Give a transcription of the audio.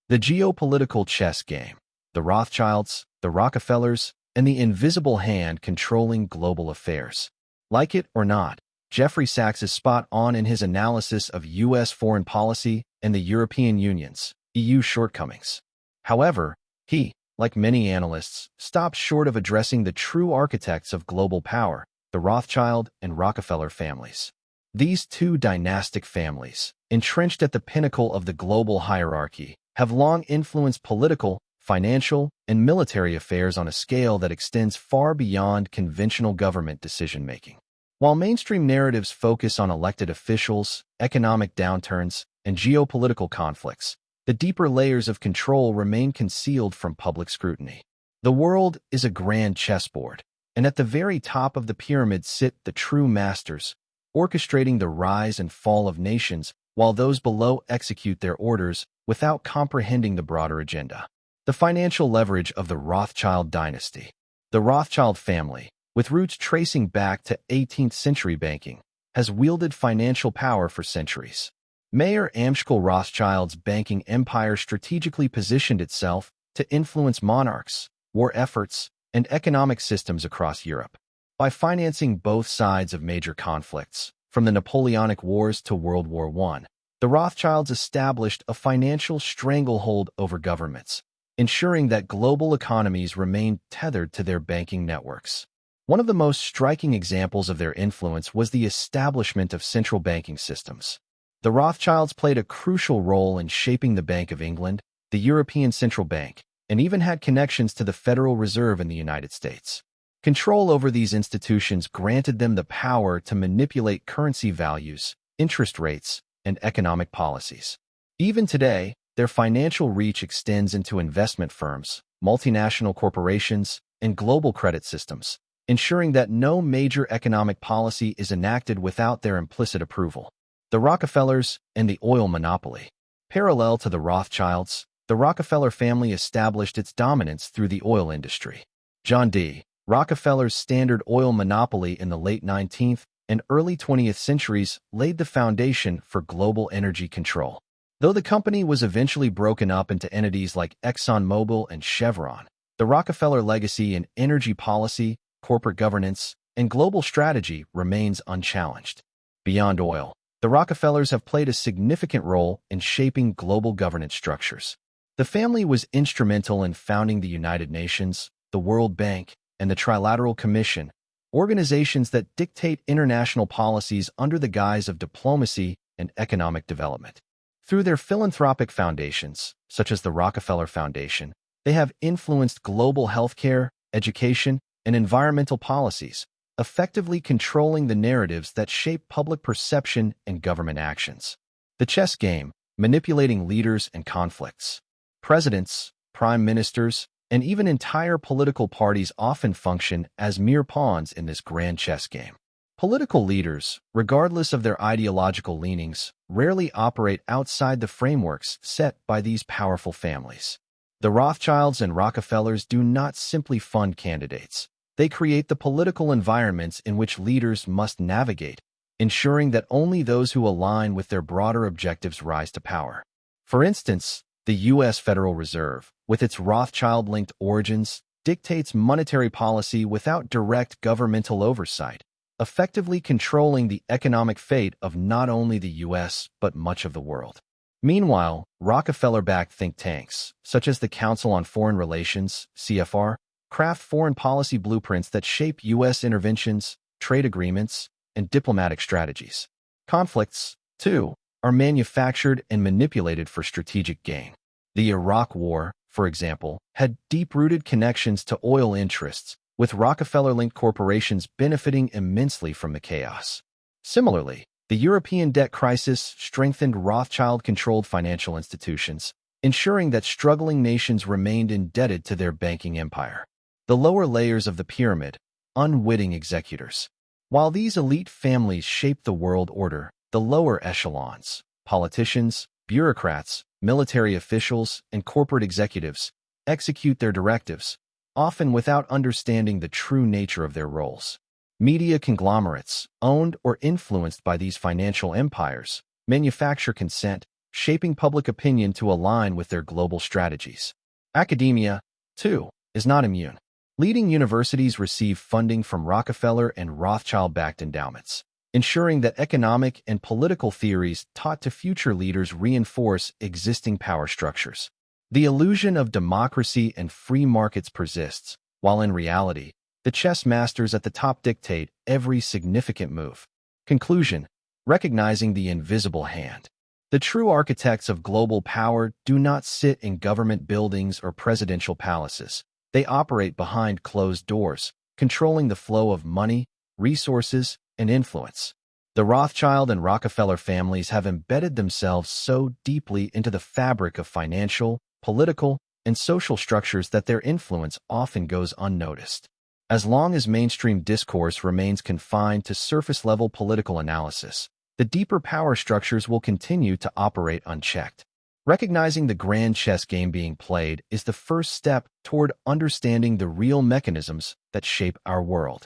The geopolitical chess game. The Rothschilds, the Rockefellers, and the invisible hand controlling global affairs. Like it or not, Jeffrey Sachs is spot on in his analysis of U.S. foreign policy and the European Union's EU shortcomings. However, he, like many analysts, stops short of addressing the true architects of global power, the Rothschild and Rockefeller families. These two dynastic families, entrenched at the pinnacle of the global hierarchy, have long influenced political, financial, and military affairs on a scale that extends far beyond conventional government decision-making. While mainstream narratives focus on elected officials, economic downturns, and geopolitical conflicts, the deeper layers of control remain concealed from public scrutiny. The world is a grand chessboard, and at the very top of the pyramid sit the true masters, orchestrating the rise and fall of nations while those below execute their orders without comprehending the broader agenda. The financial leverage of the Rothschild dynasty. The Rothschild family, with roots tracing back to 18th century banking, has wielded financial power for centuries. Mayer Amschel Rothschild's banking empire strategically positioned itself to influence monarchs, war efforts, and economic systems across Europe. By financing both sides of major conflicts, from the Napoleonic Wars to World War I, the Rothschilds established a financial stranglehold over governments, ensuring that global economies remained tethered to their banking networks. One of the most striking examples of their influence was the establishment of central banking systems. The Rothschilds played a crucial role in shaping the Bank of England, the European Central Bank, and even had connections to the Federal Reserve in the United States. Control over these institutions granted them the power to manipulate currency values, interest rates, and economic policies. Even today, their financial reach extends into investment firms, multinational corporations, and global credit systems, ensuring that no major economic policy is enacted without their implicit approval. The Rockefellers and the oil monopoly. Parallel to the Rothschilds, the Rockefeller family established its dominance through the oil industry. John D. Rockefeller's Standard Oil monopoly in the late 19th and early 20th centuries laid the foundation for global energy control. Though the company was eventually broken up into entities like ExxonMobil and Chevron, the Rockefeller legacy in energy policy, corporate governance, and global strategy remains unchallenged. Beyond oil, the Rockefellers have played a significant role in shaping global governance structures. The family was instrumental in founding the United Nations, the World Bank, and the Trilateral Commission, organizations that dictate international policies under the guise of diplomacy and economic development. Through their philanthropic foundations, such as the Rockefeller Foundation, they have influenced global healthcare, education, and environmental policies, effectively controlling the narratives that shape public perception and government actions. The chess game, manipulating leaders and conflicts. Presidents, prime ministers, and even entire political parties often function as mere pawns in this grand chess game. Political leaders, regardless of their ideological leanings, rarely operate outside the frameworks set by these powerful families. The Rothschilds and Rockefellers do not simply fund candidates. They create the political environments in which leaders must navigate, ensuring that only those who align with their broader objectives rise to power. For instance, the U.S. Federal Reserve, with its Rothschild-linked origins, dictates monetary policy without direct governmental oversight, effectively controlling the economic fate of not only the U.S. but much of the world. Meanwhile, Rockefeller-backed think tanks, such as the Council on Foreign Relations, CFR, craft foreign policy blueprints that shape U.S. interventions, trade agreements, and diplomatic strategies. Conflicts, too, are manufactured and manipulated for strategic gain. The Iraq War, for example, had deep-rooted connections to oil interests, with Rockefeller-linked corporations benefiting immensely from the chaos. Similarly, the European debt crisis strengthened Rothschild-controlled financial institutions, ensuring that struggling nations remained indebted to their banking empire. The lower layers of the pyramid, unwitting executors. While these elite families shape the world order, the lower echelons, politicians, bureaucrats, military officials, and corporate executives, execute their directives, often without understanding the true nature of their roles. Media conglomerates, owned or influenced by these financial empires, manufacture consent, shaping public opinion to align with their global strategies. Academia, too, is not immune. Leading universities receive funding from Rockefeller and Rothschild-backed endowments, ensuring that economic and political theories taught to future leaders reinforce existing power structures. The illusion of democracy and free markets persists, while in reality, the chess masters at the top dictate every significant move. Conclusion: recognizing the invisible hand. The true architects of global power do not sit in government buildings or presidential palaces. They operate behind closed doors, controlling the flow of money, resources, and influence. The Rothschild and Rockefeller families have embedded themselves so deeply into the fabric of financial, political, and social structures that their influence often goes unnoticed. As long as mainstream discourse remains confined to surface-level political analysis, the deeper power structures will continue to operate unchecked. Recognizing the grand chess game being played is the first step toward understanding the real mechanisms that shape our world.